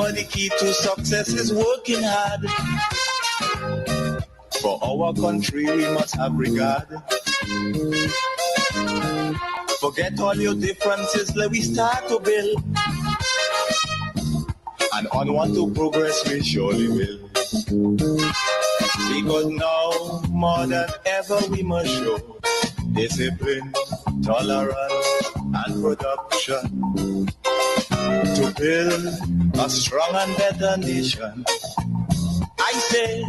Remember, the key to success is working hard. For our country, we must have regard. Forget all your differences, let we start to build. And onward to progress we surely will. Because now, more than ever, we must show discipline, tolerance, and production to build a strong and better nation. I say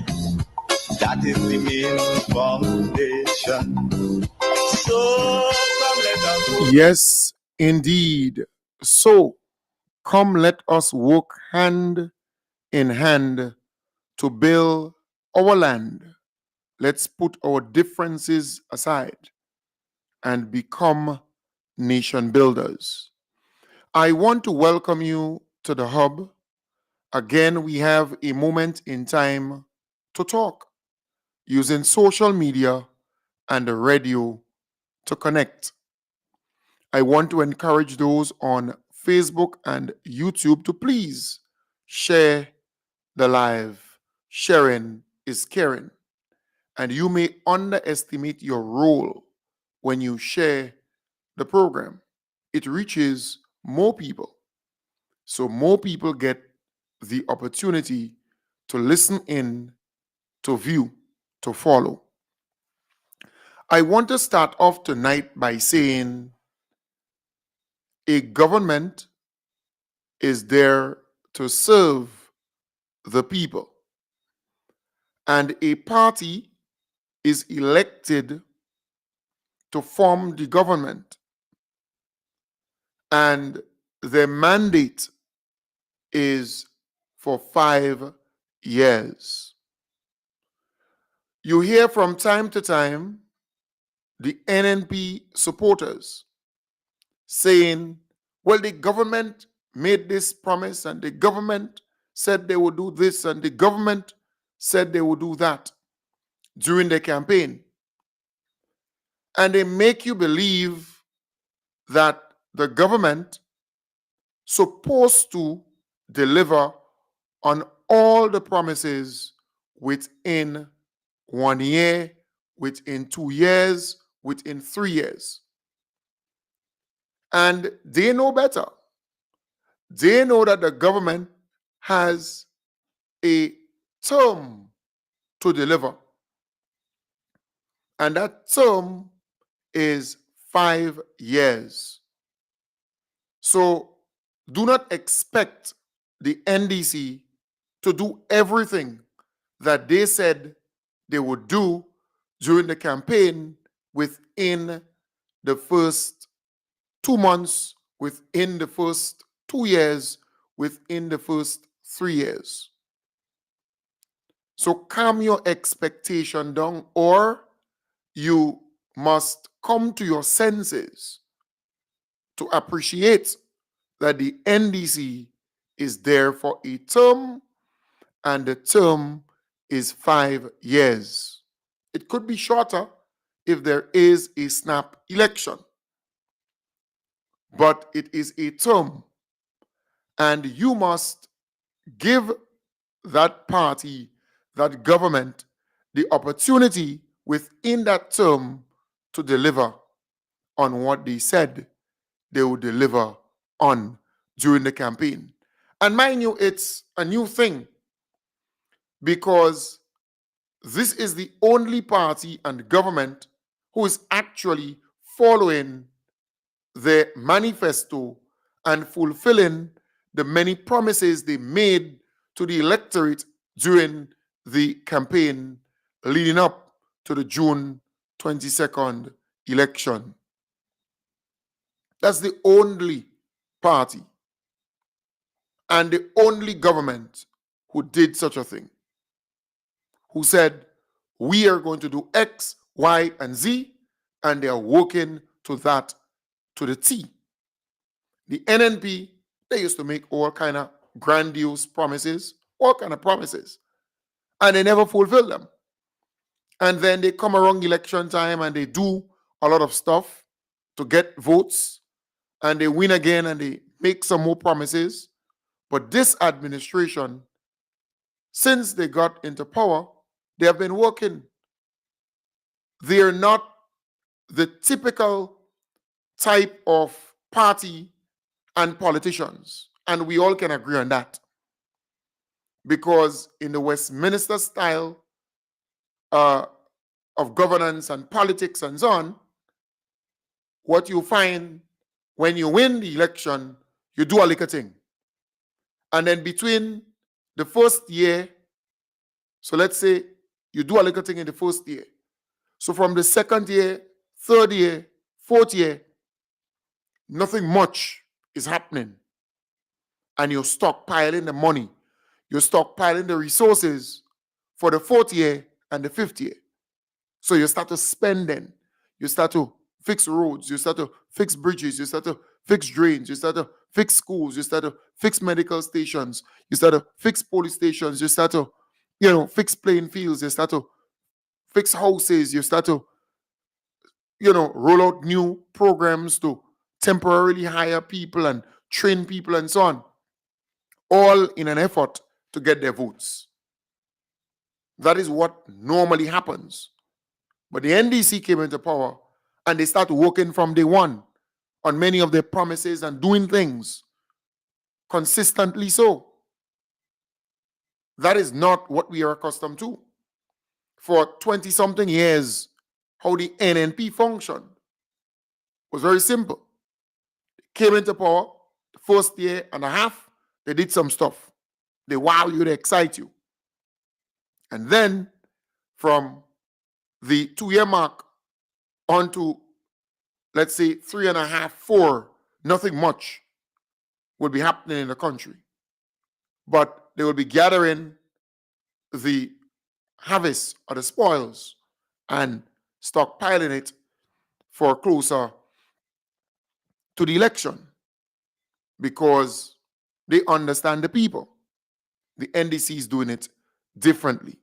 that is the main foundation. So come let us work. Yes, indeed. So come let us work hand in hand to build our land. Let's put our differences aside and become nation builders. I want to welcome you to the hub. Again, we have a moment in time to talk using social media and the radio to connect. I want to encourage those on Facebook and YouTube to please share the live. Sharing is caring. And you may underestimate your role when you share the program. It reaches more people. So more people get the opportunity to listen in, to view, to follow. I want to start off tonight by saying a government is there to serve the people, and a party is elected to form the government, and their mandate is for 5 years. You hear from time to time the NNP supporters saying, well, the government made this promise and the government said they would do this and the government said they would do that during the campaign. And they make you believe that the government supposed to deliver on all the promises within 1 year, within 2 years, within 3 years. And they know better. They know that the government has a term to deliver. And that term is 5 years. So do not expect the NDC to do everything that they said they would do during the campaign within the first 2 months, within the first 2 years, within the first 3 years. So calm your expectation down, or you must come to your senses to appreciate that the NDC is there for a term, and the term is 5 years. It could be shorter if there is a snap election, but it is a term, and you must give that party, that government, the opportunity within that term to deliver on what they said they would deliver on during the campaign. And mind you, it's a new thing because this is the only party and government who is actually following the manifesto and fulfilling the many promises they made to the electorate during the campaign leading up to the June 22nd election. That's the only party and the only government who did such a thing, who said, we are going to do X, Y, and Z, and they are working to that to the T. The NNP, they used to make all kind of grandiose promises, all kind of promises, and they never fulfill them. And then they come around election time and they do a lot of stuff to get votes, and they win again and they make some more promises, But this administration, since they got into power, they have been working. They're not the typical type of party and politicians. And we all can agree on that. Because in the Westminster style of governance and politics and so on, what you find when you win the election, you do a little thing. And then between the first year, so let's say you do a little thing in the first year. So from the second year, third year, fourth year, nothing much is happening. And you're stockpiling the money. You're stockpiling the resources for the fourth year and the fifth year. So you start to spend then. You start to fix roads. You start to fix bridges. You start to fix drains. You start to fix schools. You start to fix medical stations. You start to fix police stations. You start to, fix playing fields. You start to fix houses. You start to, roll out new programs to temporarily hire people and train people and so on. All in an effort to get their votes. That is what normally happens. But the NDC came into power and they started working from day one on many of their promises and doing things consistently so. That is not what we are accustomed to. For 20-something years, how the NNP functioned was very simple. They came into power, the first year and a half, they did some stuff. They wow you, they excite you. And then from the 2-year mark on to, let's say, 3.5, 4, nothing much will be happening in the country. But they will be gathering the harvest or the spoils and stockpiling it for closer to the election because they understand the people. The NDC is doing it differently.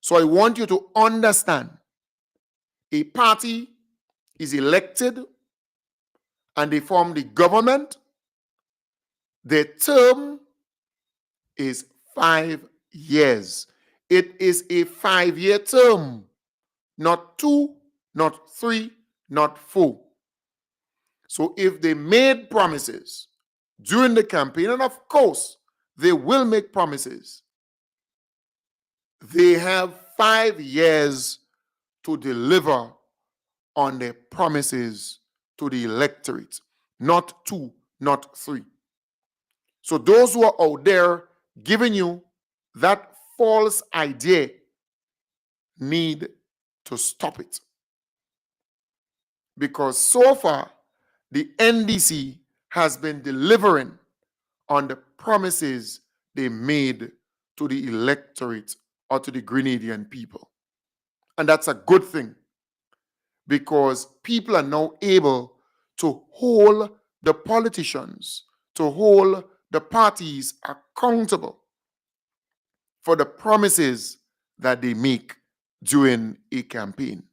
So I want you to understand a party is elected and they form the government. Their term is 5 years. It is a 5-year term, not 2, not 3, not 4. So if they made promises during the campaign, and of course they will make promises, they have 5 years to deliver on their promises to the electorate, not 2, not 3. So those who are out there giving you that false idea need to stop it. Because so far, the NDC has been delivering on the promises they made to the electorate or to the Grenadian people. And that's a good thing because people are now able to hold the politicians, to hold the parties accountable for the promises that they make during a campaign.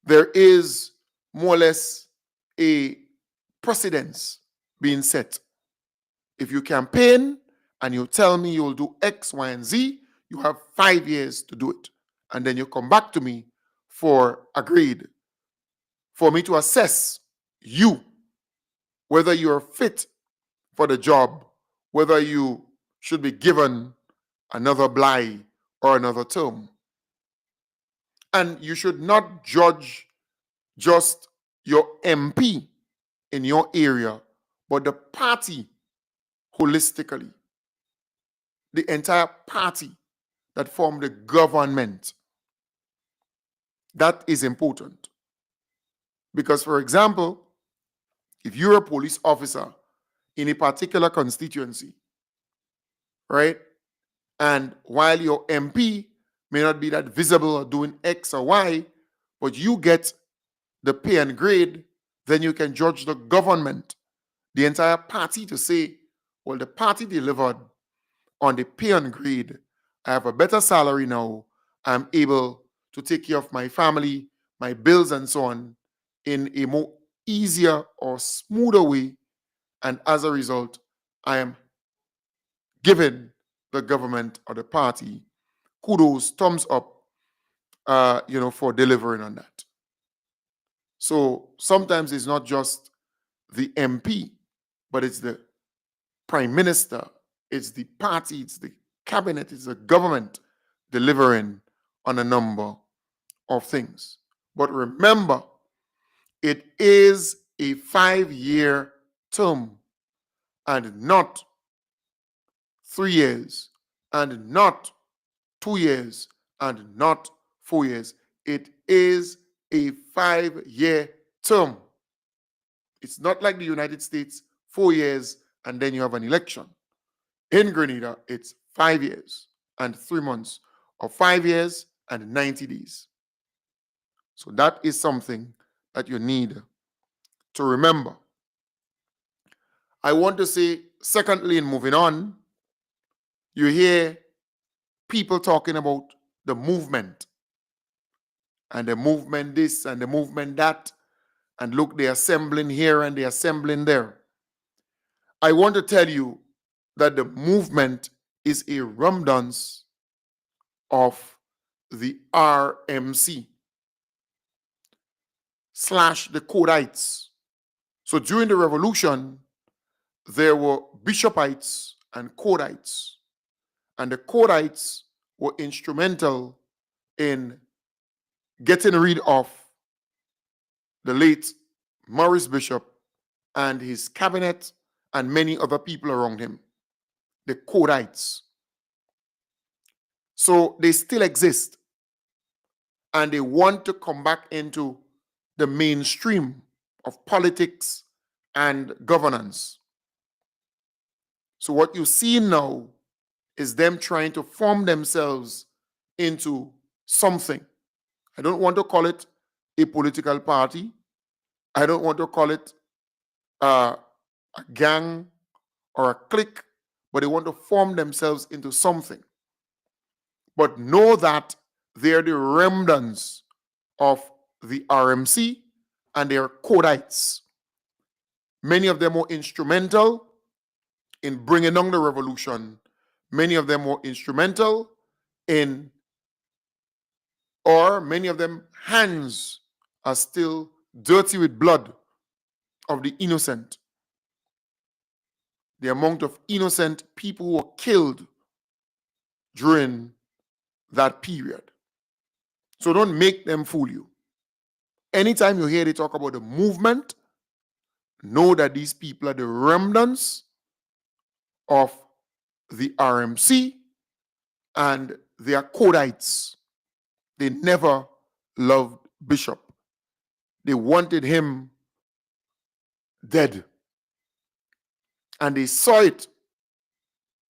There is more or less a precedence being set. If you campaign and you tell me you'll do X, Y, and Z, you have 5 years to do it. And then you come back to me for agreed, for me to assess you, whether you're fit for the job, whether you should be given another bly or another term. And you should not judge just your MP in your area, but the party holistically. The entire party that form the government. That is important. Because, for example, if you're a police officer in a particular constituency, right, and while your MP may not be that visible or doing X or Y, but you get the pay and grade, then you can judge the government, the entire party, to say, well, the party delivered on the pay and grade. I have a better salary now. I'm able to take care of my family, my bills, and so on in a more easier or smoother way. And as a result, I am giving the government or the party kudos, thumbs up, for delivering on that. So sometimes it's not just the MP, but it's the prime minister, it's the party, it's the cabinet, it's the government delivering on a number of things. But remember, it is a 5-year term and not 3 years and not 2 years and not 4 years. It is a 5-year term. It's not like the United States, 4 years and then you have an election. In Grenada, it's 5 years and 3 months, or 5 years and 90 days. So that is something that you need to remember. I want to say, secondly, in moving on, you hear people talking about the movement, and the movement this and the movement that, and look, they're assembling here and they're assembling there. I want to tell you that the movement is a remnant of the RMC / the Kodites. So during the revolution, there were Bishopites and Kodites, and the Kodites were instrumental in getting rid of the late Maurice Bishop and his cabinet and many other people around him, the Kodites. So they still exist, and they want to come back into the mainstream of politics and governance. So what you see now is them trying to form themselves into something. I don't want to call it a political party. I don't want to call it a gang or a clique, but they want to form themselves into something. But know that they're the remnants of the RMC and they're Kodites. Many of them were instrumental in bringing on the revolution. Many of them were instrumental in, or many of them hands are still dirty with blood of the innocent. The amount of innocent people who were killed during that period. So don't make them fool you. Anytime you hear they talk about the movement, know that these people are the remnants of the RMC and they are Kodites. They never loved Bishop. They wanted him dead. And they saw it.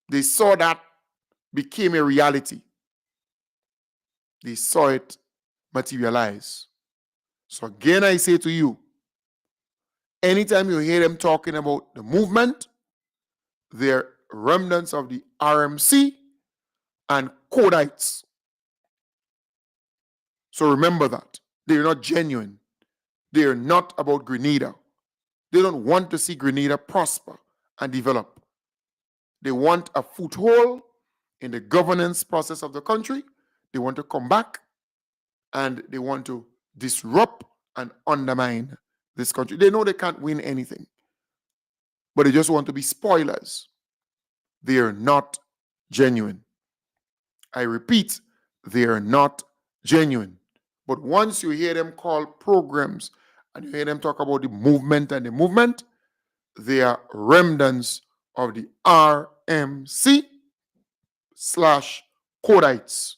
They saw that became a reality. They saw it materialize. So again, I say to you, anytime you hear them talking about the movement, they're remnants of the RMC and Kodites. So remember that. They're not genuine. They're not about Grenada. They don't want to see Grenada prosper and develop. They want a foothold in the governance process of the country. They want to come back and they want to disrupt and undermine this country. They know they can't win anything, but they just want to be spoilers. They are not genuine. I repeat, they are not genuine. But once you hear them call programs and you hear them talk about the movement and the movement, they are remnants of the RMC / Kodites.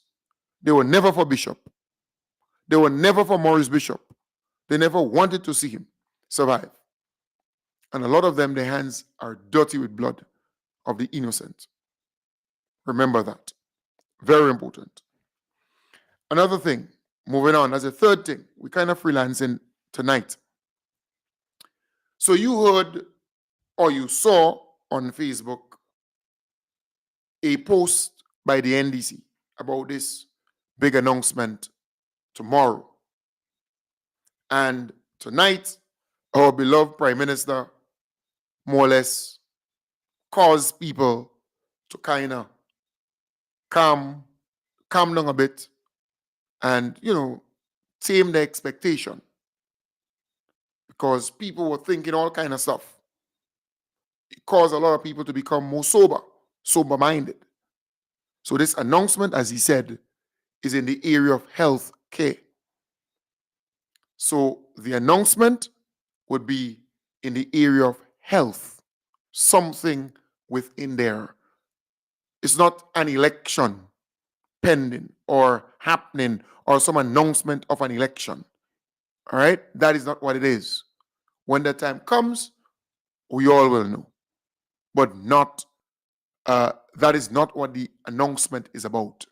They were never for Bishop. They were never for Maurice Bishop. They never wanted to see him survive. And a lot of them, their hands are dirty with blood of the innocent. Remember that. Very important. Another thing, moving on, as a third thing, we kind of freelancing tonight. So you heard or you saw on Facebook a post by the NDC about this big announcement tomorrow. And tonight, our beloved Prime Minister more or less cause people to kind of calm down a bit and, tame the expectation, because people were thinking all kind of stuff. It caused a lot of people to become more sober-minded. So this announcement, as he said, is in the area of health care. So the announcement would be in the area of health, something within there. It's not an election pending or happening or some announcement of an election. All right? That is not what it is. When the time comes, we all will know. But that is not what the announcement is about.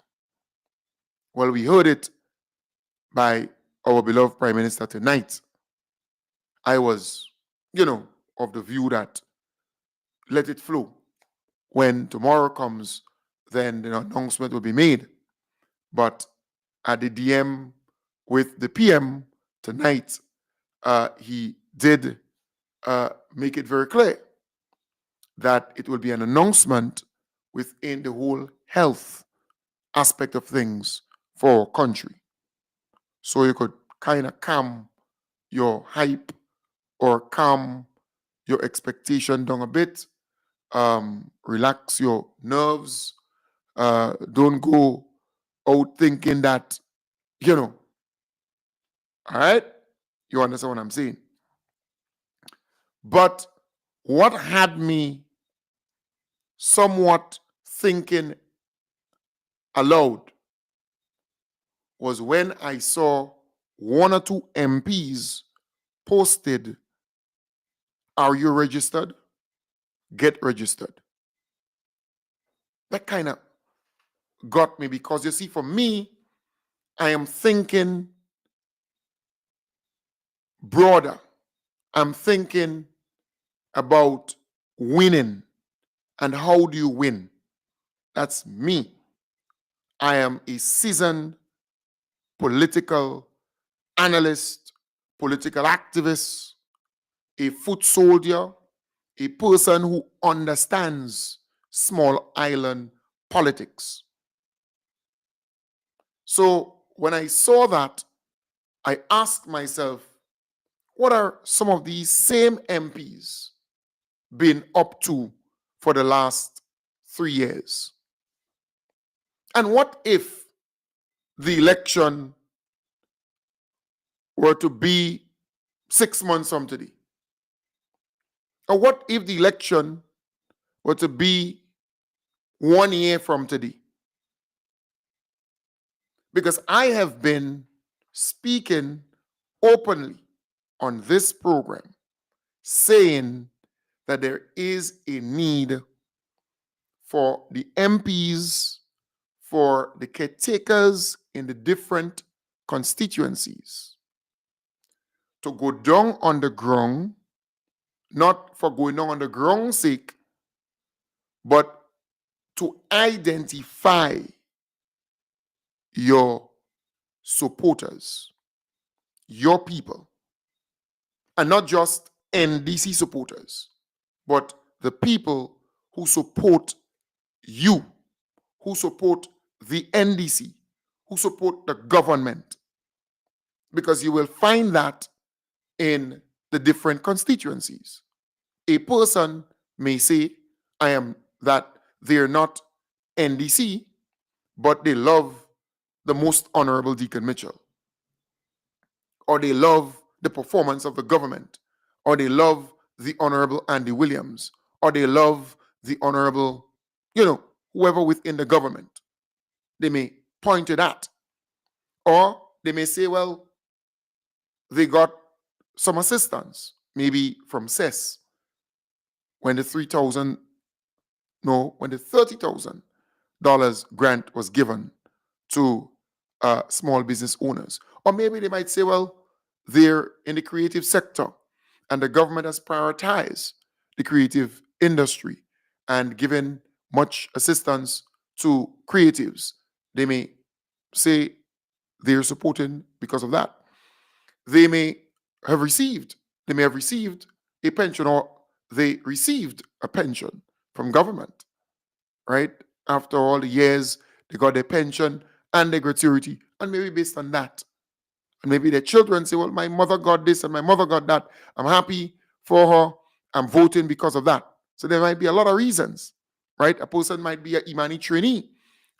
Well, we heard it by our beloved Prime Minister tonight. I was, of the view that let it flow. When tomorrow comes, then the announcement will be made. But at the DM with the PM tonight, he did make it very clear that it will be an announcement within the whole health aspect of things for our country. So you could kind of calm your hype or calm your expectation down a bit, relax your nerves, don't go out thinking that, all right? You understand what I'm saying? But what had me somewhat thinking aloud was when I saw one or two MPs posted, "Are you registered? Get registered." That kind of got me, because you see, for me, I am thinking broader. I'm thinking about winning and how do you win. That's me. I am a seasoned political analyst, political activist, a foot soldier, a person who understands small island politics. So when I saw that, I asked myself, what are some of these same MPs been up to for the last 3 years? And what if the election were to be 6 months from today? Or what if the election were to be 1 year from today? Because I have been speaking openly on this program, saying that there is a need for the MPs, for the caretakers in the different constituencies to go down on the ground, not for going down on the ground's sake, but to identify your supporters, your people, and not just NDC supporters, but the people who support you, who support the NDC, who support the government. Because you will find that in the different constituencies. A person may say, I am that they're not NDC, but they love the most honorable Deacon Mitchell, or they love the performance of the government, or they love the honorable Andy Williams, or they love the honorable, whoever within the government. They may point to that. Or they may say, well, they got some assistance, maybe from CES, when the $30,000 grant was given to small business owners. Or maybe they might say, well, they're in the creative sector and the government has prioritized the creative industry and given much assistance to creatives. They may say they're supporting because of that. They may have received a pension, or they received a pension from government, right? After all the years, they got their pension and their gratuity, and maybe based on that. And maybe their children say, well, my mother got this and my mother got that. I'm happy for her. I'm voting because of that. So there might be a lot of reasons, right? A person might be an Imani trainee,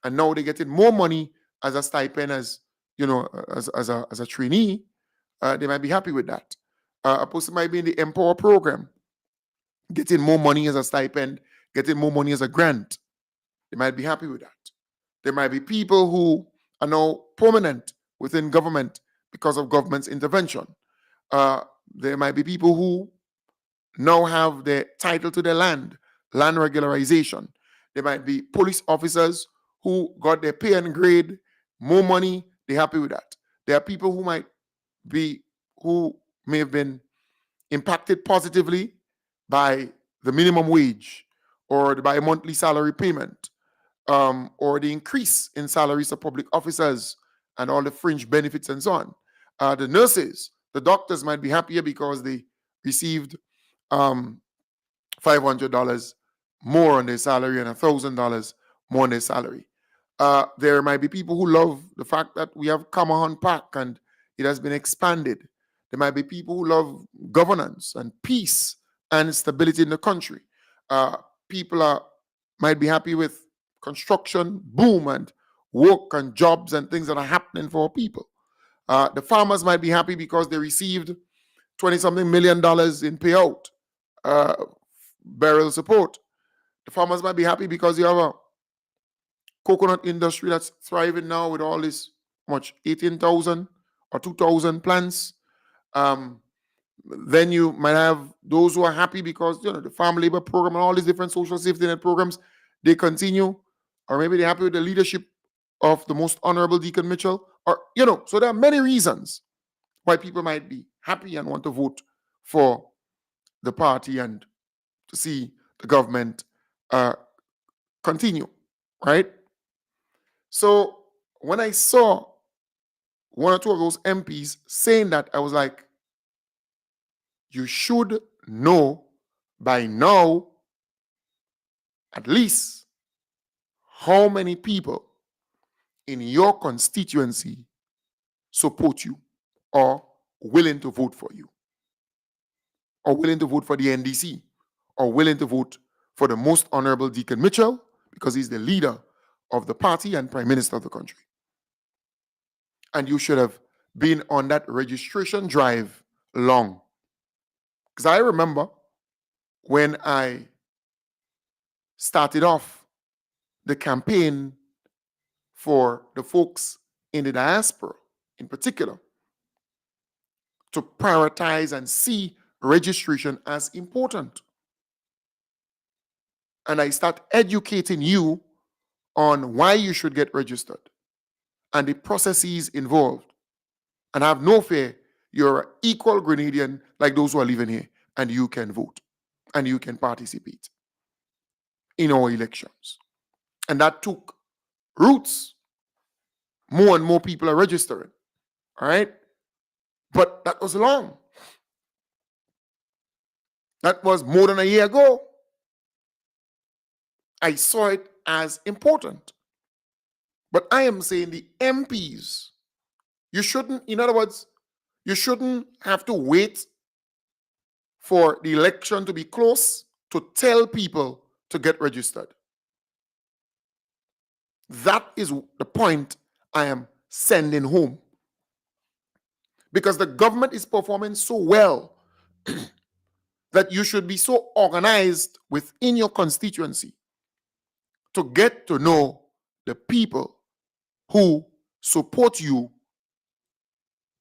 and now they're getting more money as a stipend as, as a trainee. They might be happy with that. A person might be in the Empower program, getting more money as a stipend, getting more money as a grant. They might be happy with that. There might be people who are now permanent within government because of government's intervention. There might be people who now have the title to their land regularization. There might be police officers who got their pay and grade, more money, they're happy with that. There are people who may have been impacted positively by the minimum wage or by a monthly salary payment, or the increase in salaries of public officers and all the fringe benefits and so on. The nurses, the doctors might be happier because they received $500 more on their salary and $1,000 more on their salary. There might be people who love the fact that we have Kamahan Park and it has been expanded. There might be people who love governance and peace and stability in the country. People might be happy with construction boom and work and jobs and things that are happening for people. The farmers might be happy because they received $20-something million in payout, burial support. The farmers might be happy because you have a coconut industry that's thriving now with all this 18,000 or 2,000 plants. Then you might have those who are happy because the farm labor program and all these different social safety net programs, they continue, or maybe they're happy with the leadership of the most honorable Deacon Mitchell, or so there are many reasons why people might be happy and want to vote for the party and to see the government continue, right? So when I saw one or two of those MPs saying that, I was like, you should know by now at least how many people in your constituency support you or willing to vote for you, or willing to vote for the NDC, or willing to vote for the most honorable Deacon Mitchell because he's the leader of the party and prime minister of the country. And you should have been on that registration drive long. Because I remember when I started off the campaign for the folks in the diaspora in particular to prioritize and see registration as important. And I start educating you on why you should get registered and the processes involved. And have no fear, you're an equal Grenadian like those who are living here, and you can vote and you can participate in our elections. And that took roots. More and more people are registering, all right? But that was long. That was more than a year ago. I saw it as important. But I am saying the MPs, you shouldn't, in other words, you shouldn't have to wait for the election to be close to tell people to get registered. That is the point I am sending home. Because the government is performing so well that you should be so organized within your constituency to get to know the people who support you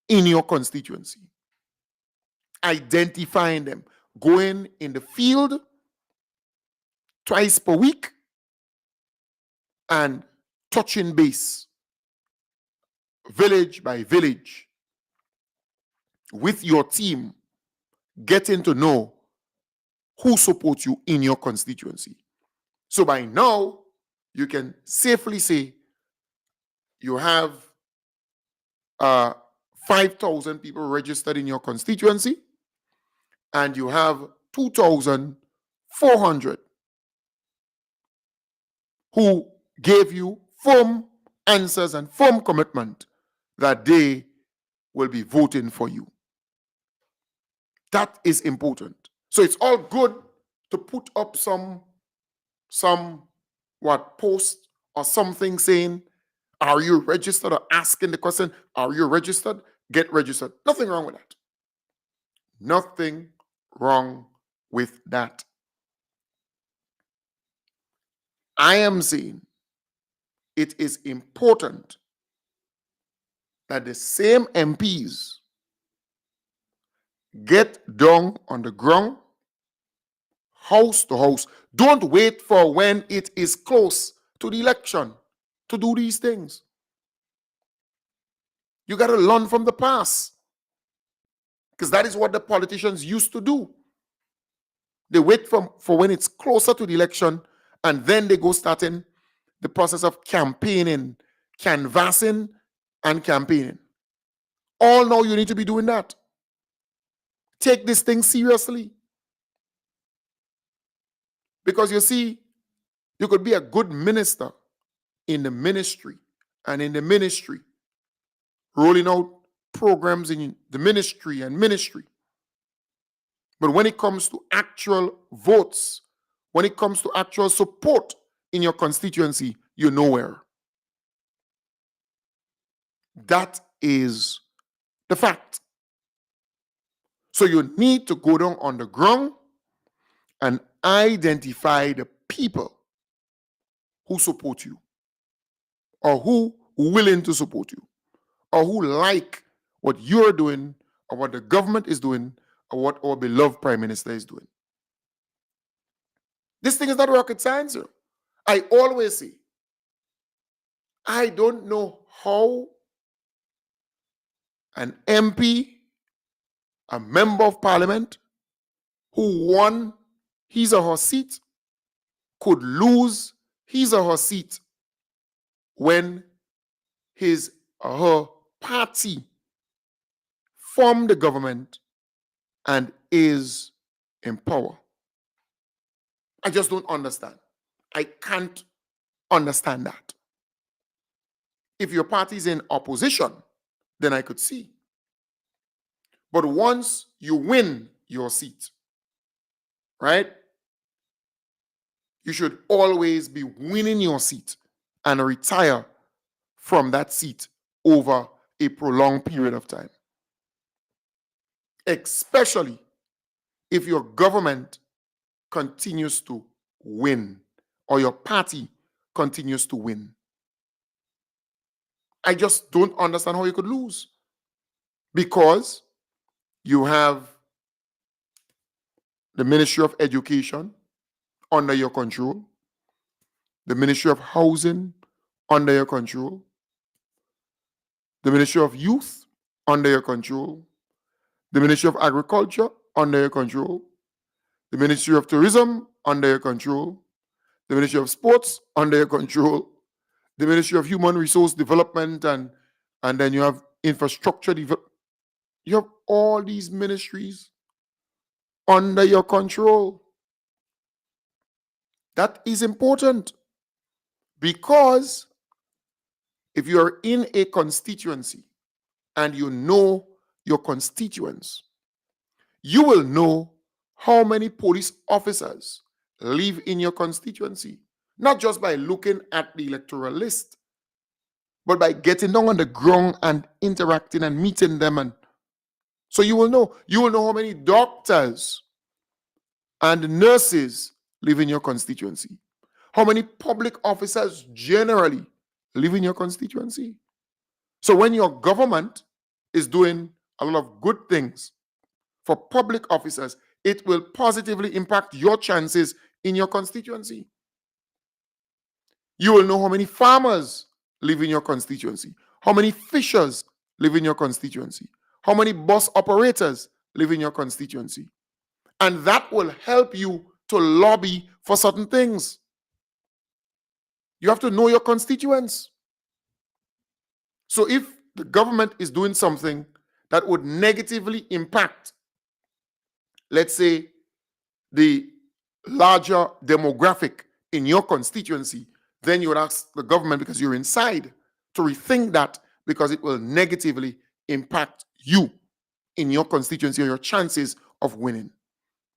in your constituency. Identifying them, going in the field twice per week and touching base, village by village, with your team, getting to know who supports you in your constituency. So by now, you can safely say you have 5,000 people registered in your constituency, and you have 2,400 who gave you firm answers and firm commitment that they will be voting for you. That is important. So it's all good to put up some post or something saying, are you registered, or asking the question, are you registered? Get registered. Nothing wrong with that. Nothing wrong with that. I am saying it is important that the same MPs get down on the ground, house to house. Don't wait for when it is close to the election to do these things. You got to learn from the past, because that is what the politicians used to do. They wait for when it's closer to the election, and then they go starting the process of campaigning, canvassing, and campaigning. All now you need to be doing that. Take this thing seriously. Because you see, you could be a good minister in the ministry, and in the ministry, rolling out programs in the ministry and ministry. But when it comes to actual votes, when it comes to actual support in your constituency, you're nowhere. That is the fact. So you need to go down on the ground and identify the people who support you, or who are willing to support you, or who like what you're doing, or what the government is doing, or what our beloved Prime Minister is doing. This thing is not rocket science, sir. I always say, I don't know how an MP, a member of parliament, who won his or her seat, could lose his or her seat when his or her party formed the government and is in power. I just don't understand. I can't understand that. If your party is in opposition, then I could see. But once you win your seat, right, you should always be winning your seat and retire from that seat over a prolonged period of time. Especially if your government continues to win, or your party continues to win. I just don't understand how you could lose, because you have the Ministry of Education under your control, the Ministry of Housing under your control, the Ministry of Youth under your control, the Ministry of Agriculture under your control, the Ministry of Tourism under your control, the Ministry of Sports under your control, the Ministry of Human Resource Development, and then you have infrastructure development. You have all these ministries under your control. That is important, because if you're in a constituency and you know your constituents, you will know how many police officers live in your constituency, not just by looking at the electoral list, but by getting down on the ground and interacting and meeting them. And so you will know how many doctors and nurses live in your constituency, how many public officers generally live in your constituency. So when your government is doing a lot of good things for public officers, it will positively impact your chances in your constituency. You will know how many farmers live in your constituency, how many fishers live in your constituency, how many bus operators live in your constituency. And that will help you to lobby for certain things. You have to know your constituents. So if the government is doing something that would negatively impact, let's say, the larger demographic in your constituency, then you would ask the government, because you're inside, to rethink that, because it will negatively impact you in your constituency or your chances of winning.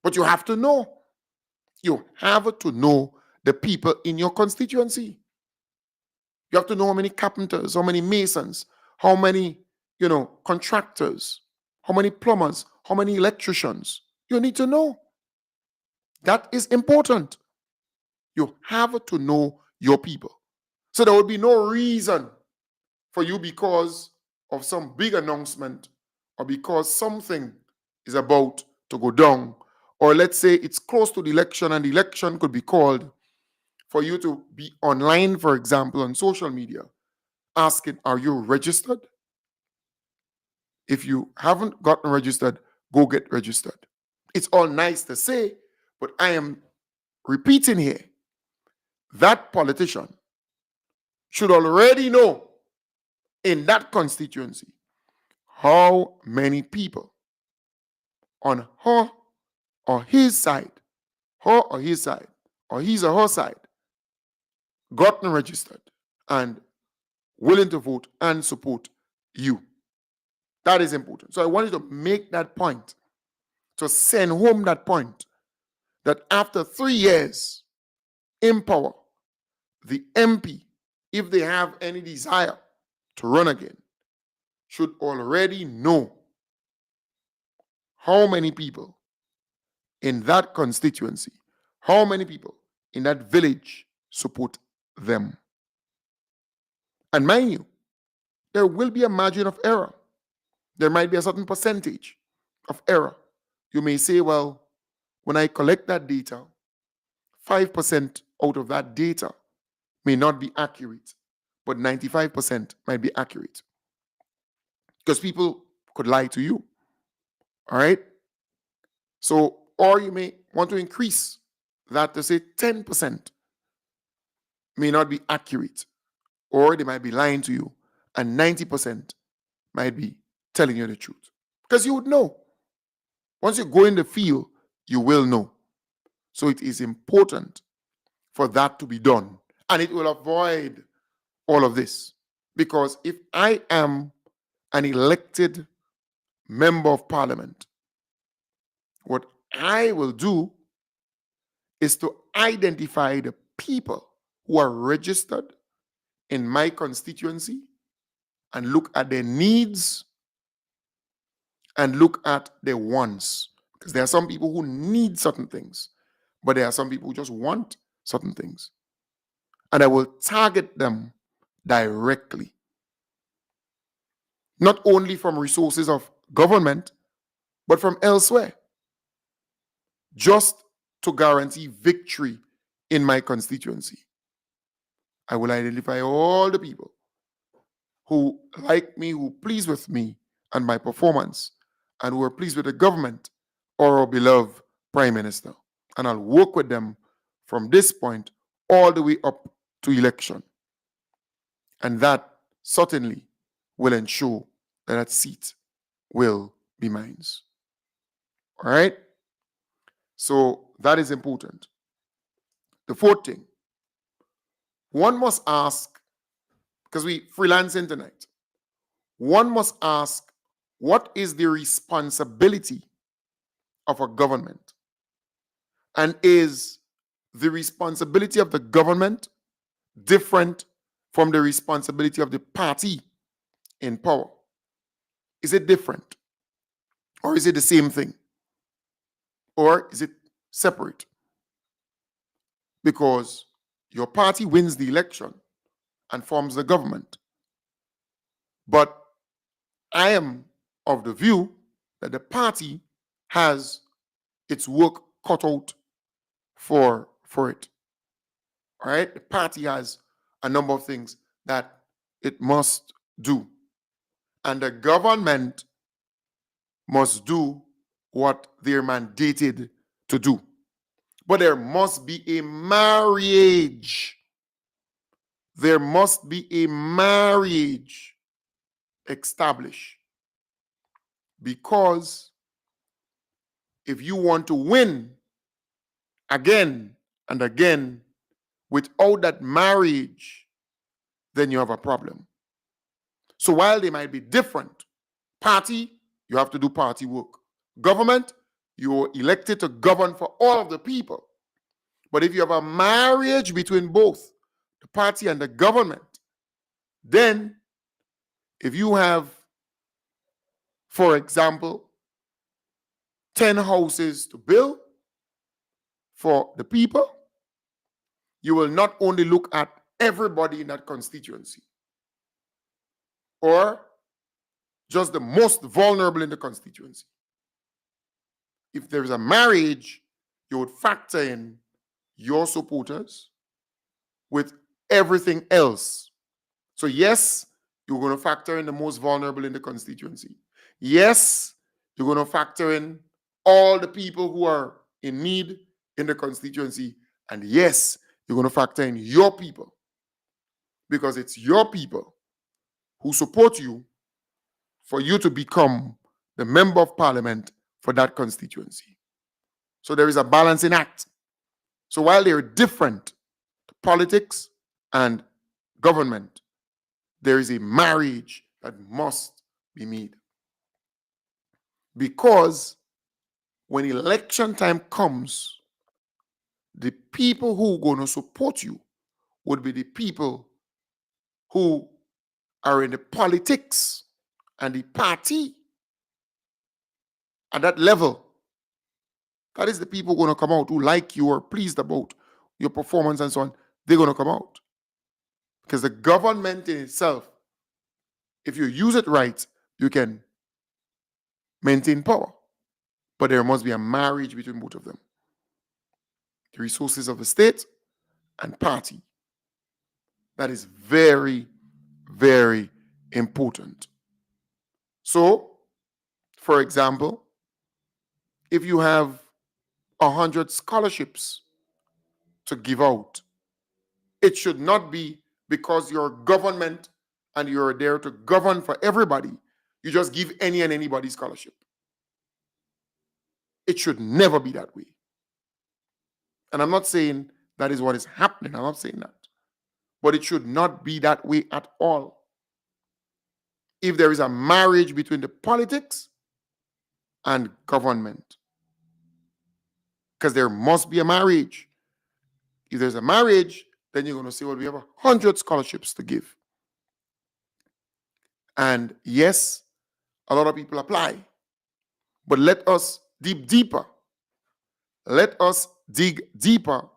But you have to know. You have to know the people in your constituency. You have to know how many carpenters, how many masons, how many, contractors, how many plumbers, how many electricians. You need to know. That is important. You have to know your people. So there would be no reason for you, because of some big announcement or because something is about to go down, or let's say it's close to the election and the election could be called, for you to be online, for example, on social media, asking, are you registered? If you haven't gotten registered, go get registered. It's all nice to say, but I am repeating here, that politician should already know in that constituency how many people on her or his side, her or his side, or his or her side, gotten registered and willing to vote and support you. That is important. So I wanted to make that point, to send home that point, that after 3 years in power, the MP, if they have any desire to run again, should already know how many people in that constituency, how many people in that village support them. And mind you, there will be a margin of error. There might be a certain percentage of error. You may say, well, when I collect that data, 5% out of that data may not be accurate, but 95% might be accurate. Because people could lie to you. All right? So, or you may want to increase that to say 10% may not be accurate, or they might be lying to you, and 90% might be telling you the truth. Because you would know. Once you go in the field, you will know. So it is important for that to be done. And it will avoid all of this. Because if I am an elected member of parliament, what I will do is to identify the people who are registered in my constituency and look at their needs and look at their wants. Because there are some people who need certain things, but there are some people who just want certain things. And I will target them directly. Not only from resources of government, but from elsewhere. Just to guarantee victory in my constituency. I will identify all the people who like me, who please with me and my performance, and who are pleased with the government or our beloved Prime Minister. And I'll work with them from this point all the way up to election. And that certainly will ensure that that seat will be mine. All right? So that is important. The fourth thing, one must ask, because we freelancing tonight, one must ask, what is the responsibility of a government? And is the responsibility of the government different from the responsibility of the party in power? Is it different? Or is it the same thing? Or is it separate? Because your party wins the election and forms the government. But I am of the view that the party has its work cut out for it. All right? The party has a number of things that it must do. And the government must do what they're mandated to do. But there must be a marriage. There must be a marriage established. Because if you want to win again and again Without that marriage, then you have a problem. So while they might be different, party, you have to do party work. Government, you're elected to govern for all of the people. But if you have a marriage between both the party and the government, then if you have, for example, 10 houses to build for the people, you will not only look at everybody in that constituency or just the most vulnerable in the constituency. If there is a marriage, you would factor in your supporters with everything else. So yes, you're going to factor in the most vulnerable in the constituency. Yes, you're going to factor in all the people who are in need in the constituency. And yes, you're going to factor in your people, because it's your people who support you for you to become the member of parliament for that constituency. So there is a balancing act. So while they're different, politics and government, there is a marriage that must be made. Because when election time comes, the people who are going to support you would be the people who are in the politics and the party at that level. That is the people going to come out who like you or pleased about your performance and so on. They're going to come out. Because the government in itself, if you use it right, you can maintain power. But there must be a marriage between both of them. The resources of the state and party. That is very, very important. So, for example, if you have 100 scholarships to give out, it should not be because you're government and you're there to govern for everybody, you just give any and anybody scholarship. It should never be that way. And I'm not saying that is what is happening. I'm not saying that. But it should not be that way at all. If there is a marriage between the politics and government, because there must be a marriage. If there's a marriage, then you're going to say, well, we have 100 scholarships to give. And yes, a lot of people apply. But let us dig deeper. Let us dig deeper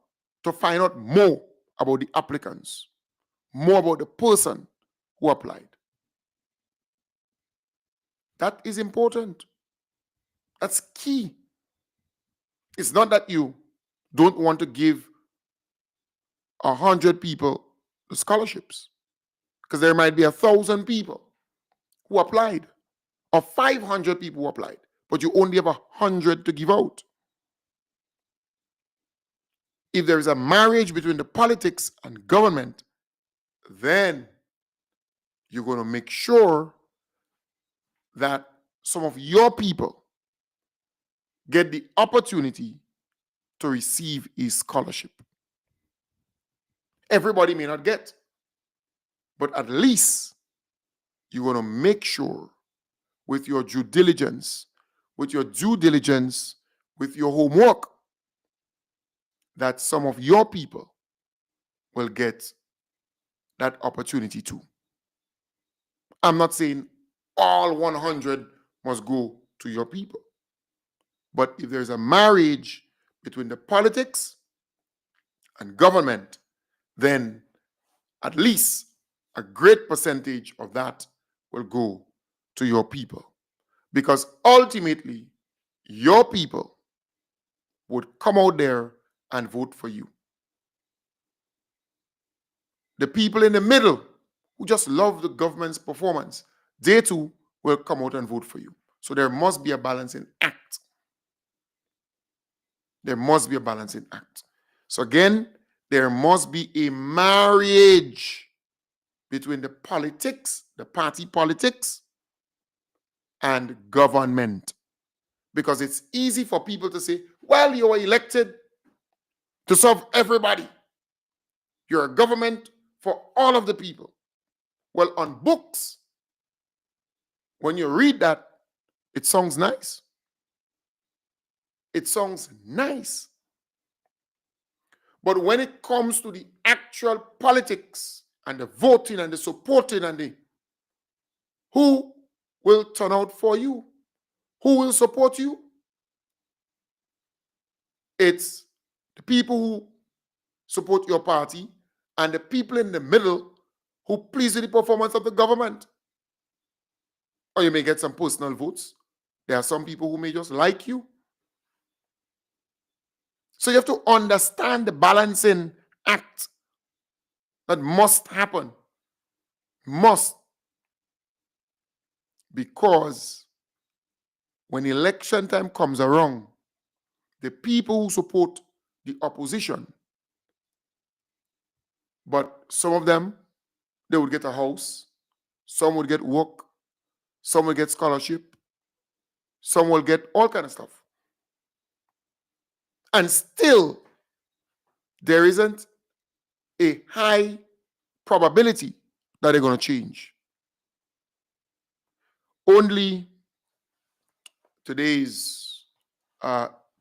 to find out more about the applicants, more about the person who applied. That is important. That's key. It's not that you don't want to give 100 people the scholarships, because there might be 1,000 people who applied or 500 people who applied, but you only have 100 to give out. If there is a marriage between the politics and government, then you're going to make sure that some of your people get the opportunity to receive a scholarship. Everybody may not get, but at least you're going to make sure with your due diligence, with your homework, that some of your people will get that opportunity too. I'm not saying all 100 must go to your people. But if there's a marriage between the politics and government, then at least a great percentage of that will go to your people. Because ultimately, your people would come out there and vote for you. The people in the middle who just love the government's performance, they too will come out and vote for you. So there must be a balancing act. There must be a balancing act. So again, there must be a marriage between the politics, the party politics, and government. Because it's easy for people to say, well, you were elected to serve everybody. You're a government for all of the people. Well, on books, when you read that, it sounds nice. It sounds nice. But when it comes to the actual politics and the voting and the supporting and the who will turn out for you, who will support you, it's the people who support your party and the people in the middle who please with the performance of the government. Or you may get some personal votes. There are some people who may just like you. So you have to understand the balancing act that must happen. Must. Because when election time comes around, the people who support the opposition, but some of them, they would get a house, some would get work, some will get scholarship, some will get all kind of stuff. And still, there isn't a high probability that they're going to change. Only today's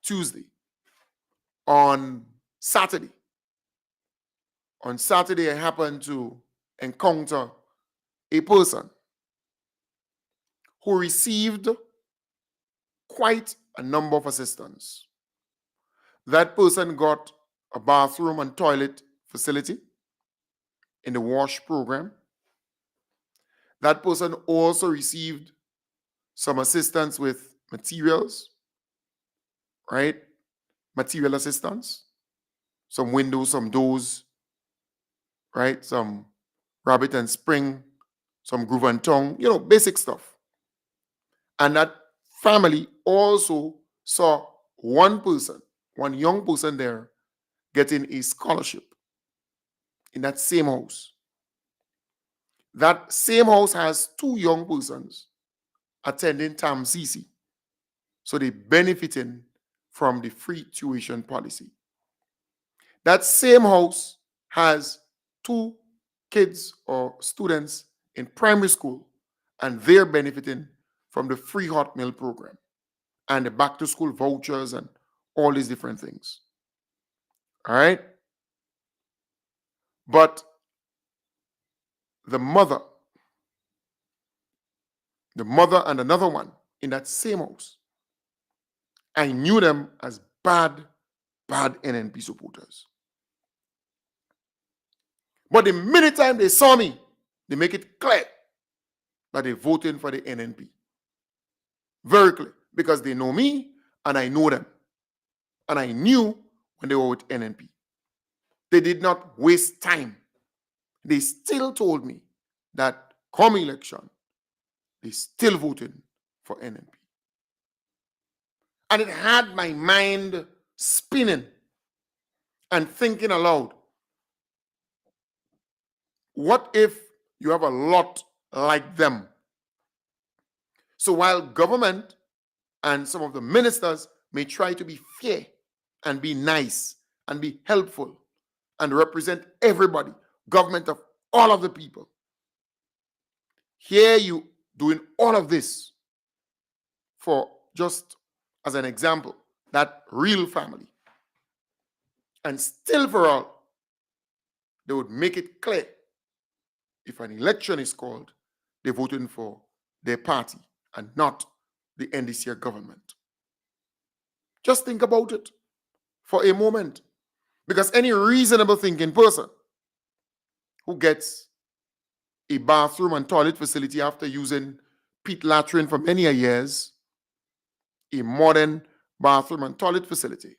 Tuesday. On Saturday, I happened to encounter a person who received quite a number of assistance. That person got a bathroom and toilet facility in the WASH program. That person also received some assistance with materials, right? Material assistance, some windows, some doors, right? Some rabbit and spring, some groove and tongue, basic stuff. And that family also saw one young person there getting a scholarship in that same house. That same house has two young persons attending TAMCC. So they benefiting from the free tuition policy. That same house has two kids or students in primary school, and they're benefiting from the free hot meal program and the back to school vouchers and all these different things. All right? But the mother and another one in that same house, I knew them as bad NNP supporters. But the minute time they saw me, they make it clear that they're voting for the NNP. Very clear. Because they know me and I know them. And I knew when they were with NNP. They did not waste time. They still told me that come election, they still voting for NNP. And it had my mind spinning and thinking aloud. What if you have a lot like them? So while government and some of the ministers may try to be fair and be nice and be helpful and represent everybody, government of all of the people, here you doing all of this for, just as an example, that real family. And still for all, they would make it clear if an election is called, they're voting for their party and not the NDC government. Just think about it for a moment. Because any reasonable thinking person who gets a bathroom and toilet facility after using pit latrine for many years, a modern bathroom and toilet facility,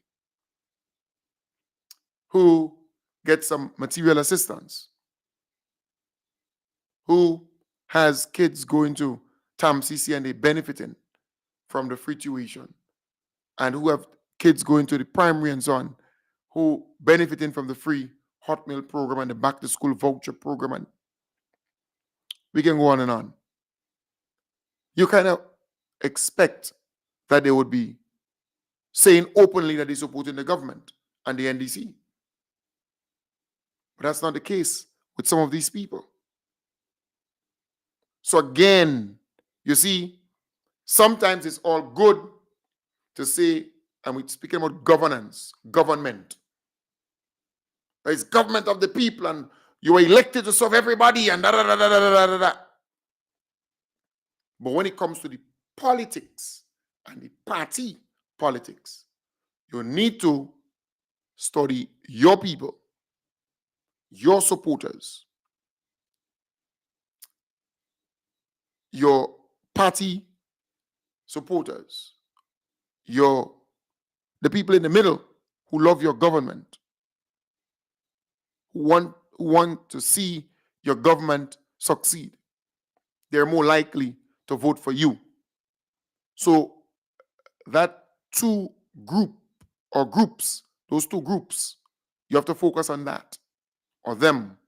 who gets some material assistance, who has kids going to TAMCC and they benefiting from the free tuition, and who have kids going to the primary and so on, who benefiting from the free hot meal program and the back to school voucher program, and we can go on and on. You kind of expect that they would be saying openly that they're supporting the government and the NDC. But that's not the case with some of these people. So again, you see, sometimes it's all good to say, and we're speaking about governance, government. It's government of the people, and you were elected to serve everybody, and da da da da da da da da. But when it comes to the politics and the party politics, you need to study your people, your supporters, your party supporters, the people in the middle who love your government, who want to see your government succeed. They're more likely to vote for you. So that those two groups, you have to focus on that, or them,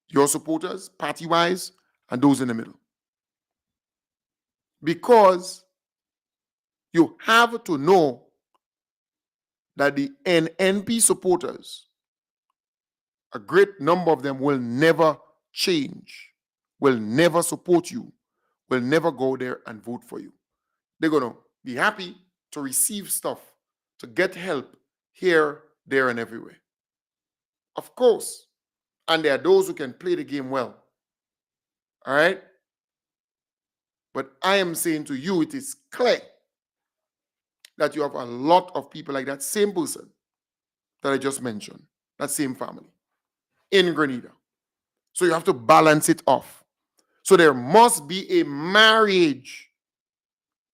your supporters, party-wise, and those in the middle. Because you have to know that the NNP supporters, a great number of them will never change, will never support you, will never go there and vote for you. They're going to be happy to receive stuff, to get help here, there, and everywhere. Of course. And there are those who can play the game well. All right? But I am saying to you, it is clear that you have a lot of people like that same person that I just mentioned, that same family in Grenada. So you have to balance it off. So there must be a marriage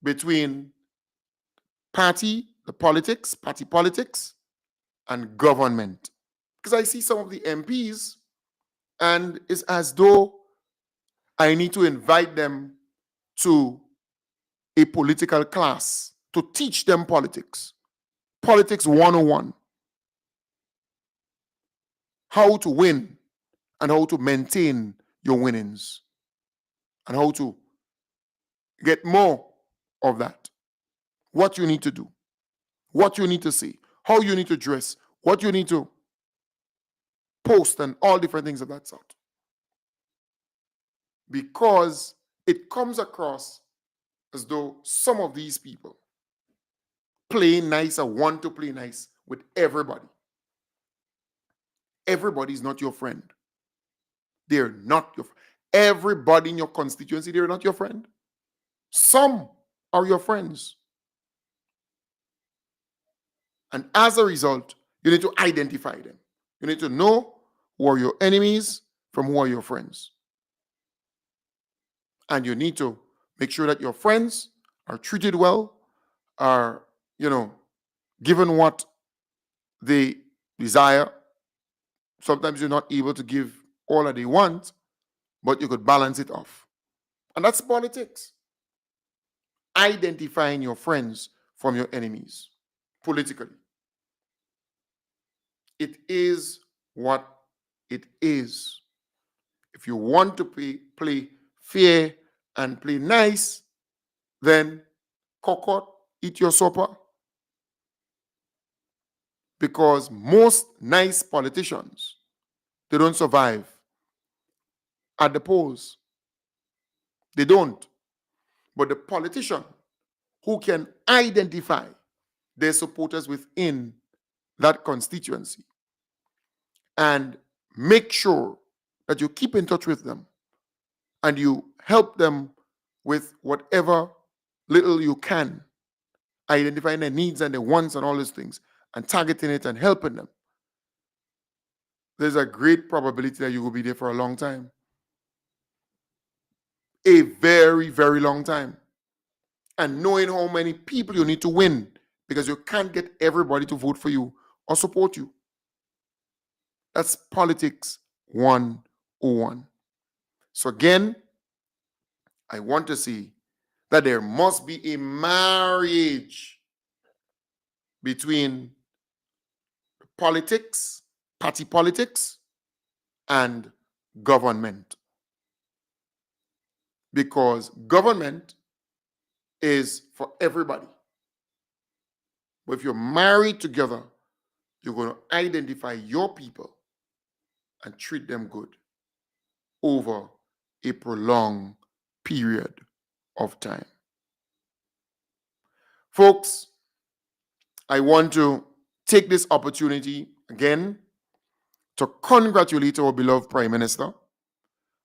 between party politics, and government. Because I see some of the MPs, and it's as though I need to invite them to a political class to teach them politics. Politics 101. How to win and how to maintain your winnings and how to get more of that. What you need to do, what you need to say, how you need to dress, what you need to post, and all different things of that sort. Because it comes across as though some of these people play nice or want to play nice with everybody. Everybody is not your friend. They're not your friend. Everybody in your constituency, they're not your friend. Some are your friends. And as a result, you need to identify them. You need to know who are your enemies from who are your friends. And you need to make sure that your friends are treated well, are, given what they desire. Sometimes you're not able to give all that they want, but you could balance it off. And that's politics. Identifying your friends from your enemies politically. It is what it is. If you want to play fair and play nice, then cocotte, eat your supper. Because most nice politicians, they don't survive at the polls. They don't. But the politician who can identify their supporters within that constituency and make sure that you keep in touch with them and you help them with whatever little you can, identifying their needs and their wants and all those things, and targeting it and helping them, there's a great probability that you will be there for a long time. A very, very long time. And knowing how many people you need to win, because you can't get everybody to vote for you or support you. That's politics 101. So again, I want to say that there must be a marriage between politics, party politics, and government. Because government is for everybody. But if you're married together, you're going to identify your people and treat them good over a prolonged period of time. Folks, I want to take this opportunity again to congratulate our beloved Prime Minister.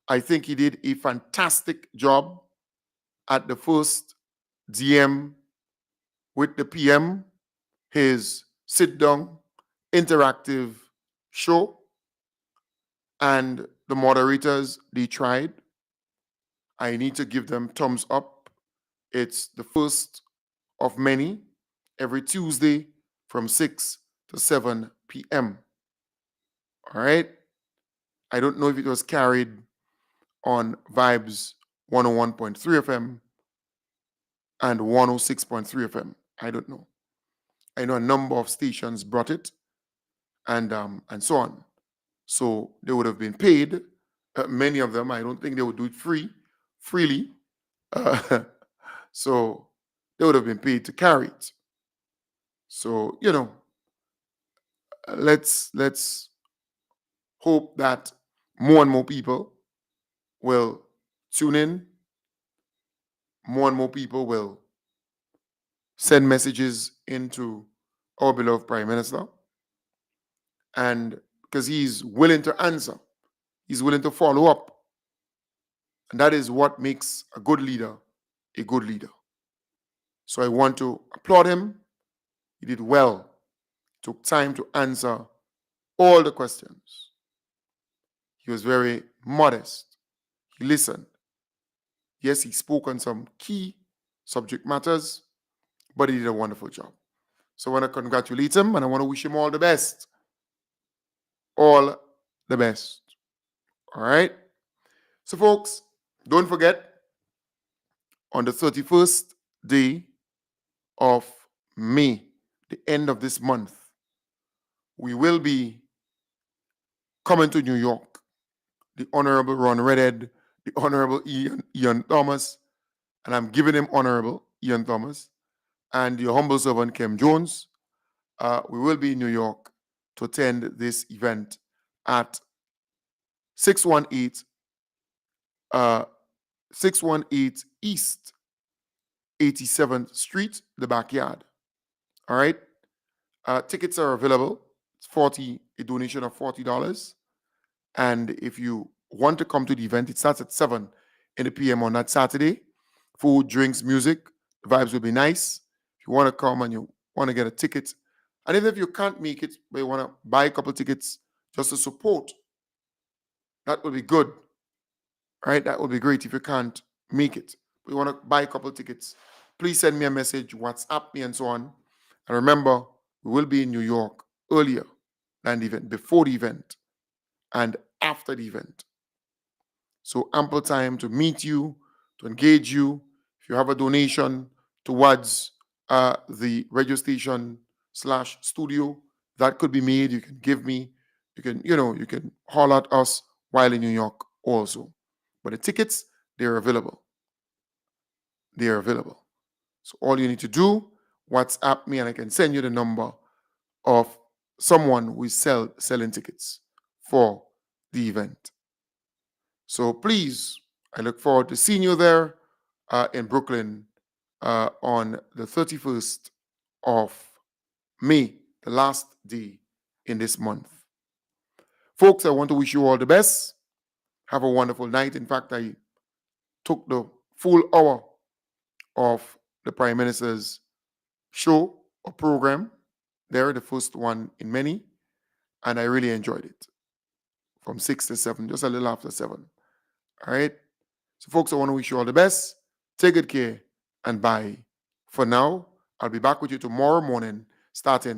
I think he did a fantastic job at the first DM with the PM, his sit-down interactive show, and the moderators, they tried. I need to give them thumbs up. It's the first of many every Tuesday from 6 to 7 p.m. All right? I don't know if it was carried on Vibes 101.3 FM and 106.3 FM. I don't know. I know a number of stations brought it and so on. So they would have been paid. Many of them, I don't think they would do it freely. So they would have been paid to carry it. So, let's hope that more and more people will tune in. More and more people will send messages into our beloved Prime Minister. And because he's willing to answer, he's willing to follow up. And that is what makes a good leader a good leader. So I want to applaud him. He did well. Took time to answer all the questions. He was very modest. He listened. Yes, he spoke on some key subject matters, but he did a wonderful job. So I want to congratulate him and I want to wish him all the best. All the best. All right? So, folks, don't forget, on the 31st day of May, the end of this month, we will be coming to New York. The Honorable Ron Redhead, the Honorable Ian Thomas, and I'm giving him Honorable Ian Thomas, and your humble servant, Kim Jones. We will be in New York to attend this event at 618 East 87th Street, the backyard. All right. Tickets are available. It's a donation of $40. And if you want to come to the event, it starts at 7 in the PM on that Saturday. Food, drinks, music. The vibes will be nice. If you want to come and you want to get a ticket, and even if you can't make it, but you want to buy a couple tickets just to support, that would be good. Right? That would be great if you can't make it. But you want to buy a couple tickets, please send me a message, WhatsApp me, and so on. And remember, we will be in New York earlier than the event, before the event, and after the event. So ample time to meet you, to engage you. If you have a donation towards the radio station /studio, that could be made. You can give me. You can holler at us while in New York also. But the tickets, they're available. They are available. So all you need to do, WhatsApp me and I can send you the number of someone who is selling tickets for the event. So please, I look forward to seeing you there in Brooklyn on the 31st of May, the last day in this month. Folks, I want to wish you all the best. Have a wonderful night. In fact, I took the full hour of the Prime Minister's show or program there, the first one in many, and I really enjoyed it. From 6 to 7, just a little after 7. All right? So, folks, I want to wish you all the best. Take good care and bye. For now, I'll be back with you tomorrow morning starting